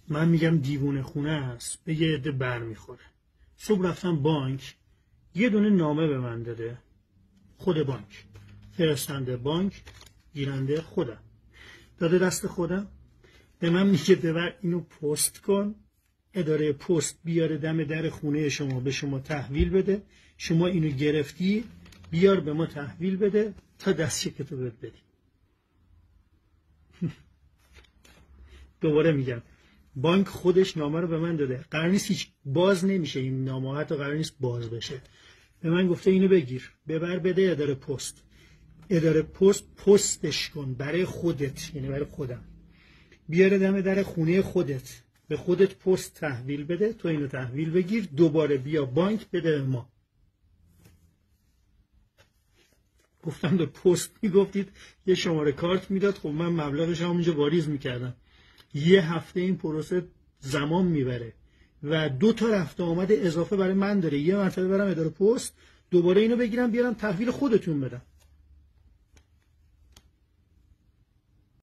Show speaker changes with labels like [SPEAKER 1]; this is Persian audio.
[SPEAKER 1] من میگم دیوونه خونه است، به یه عده بر میخوره. صبح رفتم بانک، یه دونه نامه به من داده، خود بانک، فرستنده بانک، گیرنده خودم، داده دست خودم، به من میگه ببر اینو پست کن، اداره پست بیاره دم در خونه شما به شما تحویل بده، شما اینو گرفتی بیار به ما تحویل بده تا دست چکتو بهت بدیم. دوباره میگم بانک خودش نامه رو به من داده، قرار نیست هیچ باز نمیشه این نامه، حتی قرار نیست باز بشه. به من گفته اینو بگیر ببر بده اداره پست، اداره پست پستش کن برای خودت، یعنی برای خودم، بیاره دم در خونه خودت، به خودت پست تحویل بده، تو اینو تحویل بگیر، دوباره بیا بانک بده به ما. گفتم به پست میگفتید یه شماره کارت میداد، خب من مبلغش همونجا واریز میکردم. یه هفته این پروسه زمان میبره و 2 تا رفت آمد اضافه برای من داره، یه مرتبه برم اداره پست دوباره اینو بگیرم بیارم تحویل خودتون بدم.